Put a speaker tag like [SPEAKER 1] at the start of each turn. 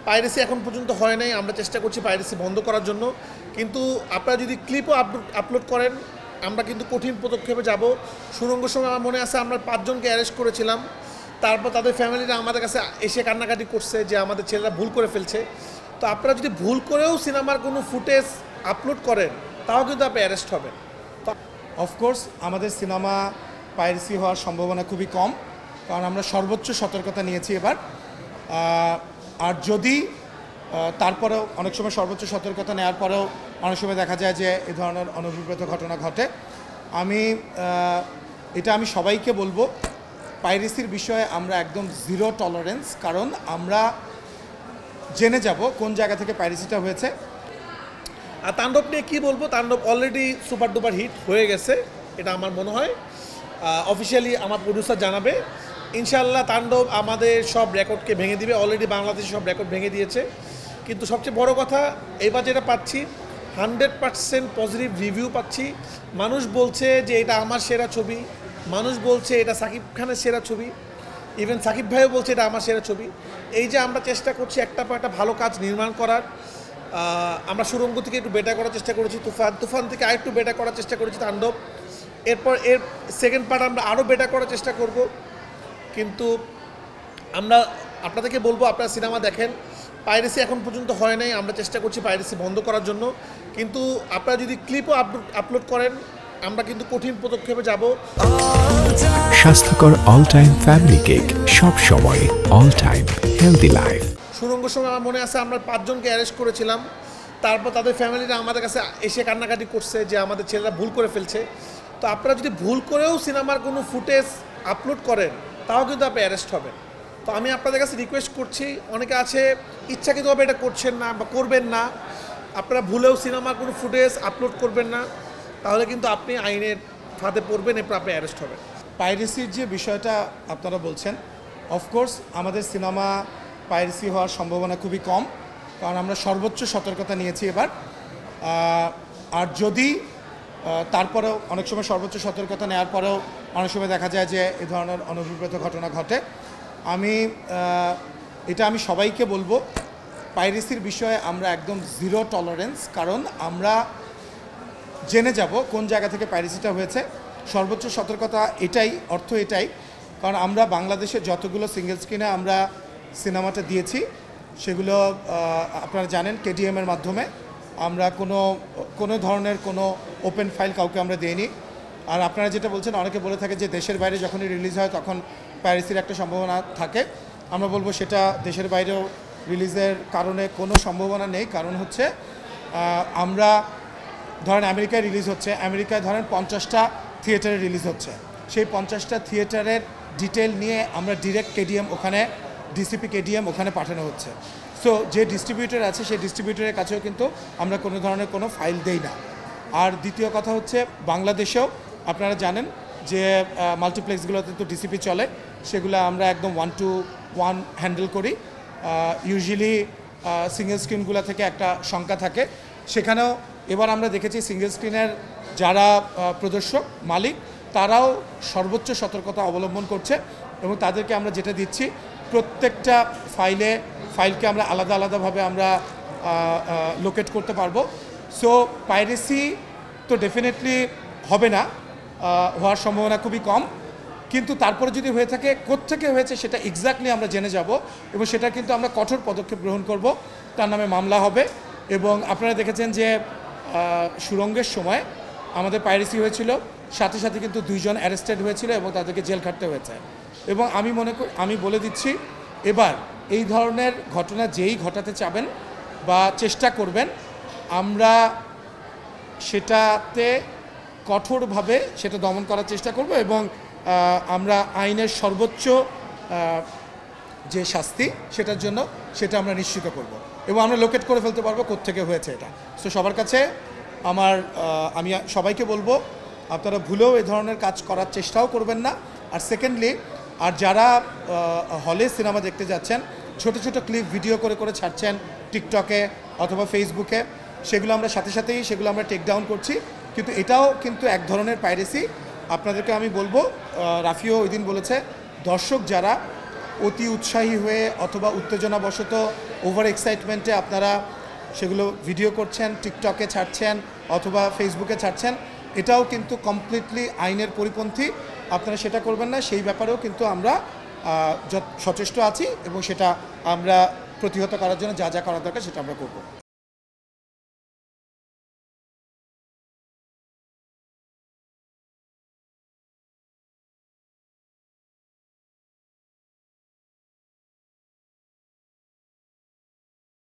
[SPEAKER 1] Piracy এখন পর্যন্ত হয় নাই। আমরা চেষ্টা করছি পাইরেসি বন্ধ করার জন্য, কিন্তু আপনারা যদি ক্লিপও আপলোড করেন আমরা কিন্তু কঠিন পদক্ষেপে যাব। সুরঙ্গ সময় আমার মনে আছে আমরা 5 জনকে অ্যারেস্ট করেছিলাম, তারপর তাদের ফ্যামিলিরা আমাদের কাছে এসে কান্নাকাটি করছে যে আমাদের ছেলেরা ভুল করে ফেলছে। তো আপনারা যদি ভুল করেও সিনেমার কোনো ফুটেজ আপলোড করেন তাও কিন্তু আপনি অ্যারেস্ট হবেন।
[SPEAKER 2] অফকোর্স আমাদের সিনেমা পাইরেসি হওয়ার সম্ভাবনা খুবই কম, কারণ আমরা সর্বোচ্চ সতর্কতা নিয়েছি এবার। আর যদি তারপরেও অনেক সময় সর্বোচ্চ সতর্কতা নেওয়ার পরেও অনেক সময় দেখা যায় যে এ ধরনের অনভিপ্রেত ঘটনা ঘটে, আমি সবাইকে বলবো পাইরেসির বিষয়ে আমরা একদম জিরো টলারেন্স, কারণ আমরা জেনে যাব কোন জায়গা থেকে পাইরেসিটা হয়েছে।
[SPEAKER 1] আর তাণ্ডব নিয়ে কী বলবো, তাণ্ডব অলরেডি সুপার ডুপার হিট হয়ে গেছে, এটা আমার মনে হয়। অফিসিয়ালি আমার প্রডিউসার জানাবে ইনশাআল্লাহ তাণ্ডব আমাদের সব রেকর্ডকে ভেঙে দিবে। অলরেডি বাংলাদেশে সব রেকর্ড ভেঙে দিয়েছে। কিন্তু সবচেয়ে বড় কথা এবার যেটা পাচ্ছি 100% পজিটিভ রিভিউ পাচ্ছি। মানুষ বলছে যে এটা আমার সেরা ছবি, মানুষ বলছে এটা সাকিব খানের সেরা ছবি, ইভেন সাকিব ভাইও বলছে এটা আমার সেরা ছবি। এই যে আমরা চেষ্টা করছি একটা পর একটা ভালো কাজ নির্মাণ করার। আমরা সুরঙ্গ থেকে একটু বেটার করার চেষ্টা করেছি, তুফান থেকে আরেকটু বেটার করার চেষ্টা করেছি তাণ্ডব। এরপর এর সেকেন্ড পার্ট আমরা আরও বেটার করার চেষ্টা করব। কিন্তু আমরা আপনাদেরকে বলবো আপনারা সিনেমা দেখেন। পাইরেসি এখন পর্যন্ত হয় নাই। আমরা চেষ্টা করছি পাইরেসি বন্ধ করার জন্য, কিন্তু আপনারা যদি ক্লিপও আপলোড করেন আমরা কিন্তু কঠিন পদক্ষেপে যাব।
[SPEAKER 3] স্বাস্থ্যকর অল টাইম ফ্যামিলি কেক, সব সময় অল টাইম হেলদি লাইফ।
[SPEAKER 1] সুরঙ্গ সময় আমার মনে আছে আমরা 5 জনকে অ্যারেস্ট করেছিলাম, তারপর তাদের ফ্যামিলিরা আমাদের কাছে এসে কান্নাকাটি করছে যে আমাদের ছেলেরা ভুল করে ফেলছে। তো আপনারা যদি ভুল করেও সিনেমার কোনো ফুটেজ আপলোড করেন তাও কিন্তু আপনি অ্যারেস্ট হবেন। তো আমি আপনাদের কাছে রিকোয়েস্ট করছি, অনেকে আছে ইচ্ছাকৃতভাবে এটা করছেন না বা করবেন না, আপনারা ভুলেও সিনেমার কোনো ফুটেজ আপলোড করবেন না, তাহলে কিন্তু আপনি আইনের ফাঁদে পড়বেন, এরপর আপনি অ্যারেস্ট হবেন।
[SPEAKER 2] পাইরেসির যে বিষয়টা আপনারা বলছেন, অফকোর্স আমাদের সিনেমা পাইরেসি হওয়ার সম্ভাবনা খুবই কম, কারণ আমরা সর্বোচ্চ সতর্কতা নিয়েছি এবার। আর যদি তারপরেও অনেক সময় সর্বোচ্চ সতর্কতা নেওয়ার পরেও অনেক সময় দেখা যায় যে এ ধরনের অনভিপ্রেত ঘটনা ঘটে, আমি সবাইকে বলবো পাইরেসির বিষয়ে আমরা একদম জিরো টলারেন্স, কারণ আমরা জেনে যাব কোন জায়গা থেকে পাইরেসিটা হয়েছে। সর্বোচ্চ সতর্কতা এটাই, কারণ আমরা বাংলাদেশে যতগুলো সিঙ্গেল স্ক্রিনে আমরা সিনেমাটা দিয়েছি সেগুলো আপনারা জানেন কেডিএমের মাধ্যমে। আমরা কোনো ধরনের কোনো ওপেন ফাইল কাউকে আমরা দিইনি। আর আপনারা যেটা বলছেন, অনেকে বলে থাকে যে দেশের বাইরে যখনই রিলিজ হয় তখন পাইরেসির একটা সম্ভাবনা থাকে। আমরা বলবো সেটা দেশের বাইরেও রিলিজের কারণে কোনো সম্ভাবনা নেই। কারণ হচ্ছে আমরা ধরেন আমেরিকায় রিলিজ হচ্ছে, আমেরিকায় ধরেন 50টা থিয়েটারে রিলিজ হচ্ছে, সেই 50টা থিয়েটারের ডিটেল নিয়ে আমরা ডিরেক্ট কেডিএম ওখানে ডিসিপি কেডিএম ওখানে পাঠানো হচ্ছে। সো যে ডিস্ট্রিবিউটর আছে সেই ডিস্ট্রিবিউটরের কাছেও কিন্তু আমরা কোনো ধরনের কোনো ফাইল দেই না। আর দ্বিতীয় কথা হচ্ছে বাংলাদেশেও আপনারা জানেন যে মাল্টিপ্লেক্সগুলোতে তো ডিসিপি চলে, সেগুলো আমরা একদম 1-to-1 হ্যান্ডেল করি। ইউজুয়ালি সিঙ্গেল স্ক্রিনগুলো থেকে একটা সংখ্যা থাকে, সেখানেও এবার আমরা দেখেছি সিঙ্গেল স্ক্রিনের যারা প্রদর্শক মালিক তারাও সর্বোচ্চ সতর্কতা অবলম্বন করছে, এবং তাদেরকে আমরা যেটা দিচ্ছি প্রত্যেকটা ফাইলকে আমরা আলাদাভাবে আমরা লোকেট করতে পারবো। সো পাইরেসি তো ডেফিনেটলি হবে না, হওয়ার সম্ভাবনা খুবই কম, কিন্তু তারপরে যদি হয়ে থাকে কোত্থেকে হয়েছে সেটা এক্স্যাক্টলি আমরা জেনে যাব, এবং সেটা কিন্তু আমরা কঠোর পদক্ষেপ গ্রহণ করব, তার নামে মামলা হবে। এবং আপনারা দেখেছেন যে সুরঙ্গের সময় আমাদের পাইরেসি হয়েছিল, সাথে সাথে কিন্তু 2 জন অ্যারেস্টেড হয়েছিল এবং তাদেরকে জেল খাটতে হয়েছে। এবং আমি বলে দিচ্ছি এবার এই ধরনের ঘটনা যেই ঘটাতে চাবেন বা চেষ্টা করবেন, আমরা সেটাতে কঠোরভাবে সেটা দমন করার চেষ্টা করব, এবং আমরা আইনের সর্বোচ্চ যে শাস্তি সেটার জন্য সেটা আমরা নিশ্চিত করব, এবং আমরা লোকেট করে ফেলতে পারবো কোত্থেকে হয়েছে এটা। সো সবার কাছে আমি সবাইকে বলবো আপনারা ভুলেও এই ধরনের কাজ করার চেষ্টাও করবেন না। আর সেকেন্ডলি, আর যারা হলে সিনেমা দেখতে যাচ্ছেন ছোট ছোট ক্লিপ ভিডিও করে ছাড়ছেন টিকটকে অথবা ফেসবুকে, সেগুলো আমরা সাথে সাথেই সেগুলো আমরা টেক ডাউন করছি, কিন্তু এটাও কিন্তু এক ধরনের পাইরেসি। আপনাদেরকে আমি বলবো, রাফিও ওই দিন বলেছে, দর্শক যারা অতি উৎসাহী হয়ে অথবা উত্তেজনাবশত ওভার এক্সাইটমেন্টে আপনারা সেগুলো ভিডিও করছেন, টিকটকে ছাড়ছেন অথবা ফেসবুকে ছাড়ছেন, এটাও কিন্তু কমপ্লিটলি আইনের পরিপন্থী। আপনারা সেটা করবেন না, সেই ব্যাপারেও কিন্তু আমরা সচেষ্ট আছি এবং সেটা আমরা প্রতিহত করার জন্য যা যা করা দরকার সেটা আমরা করব।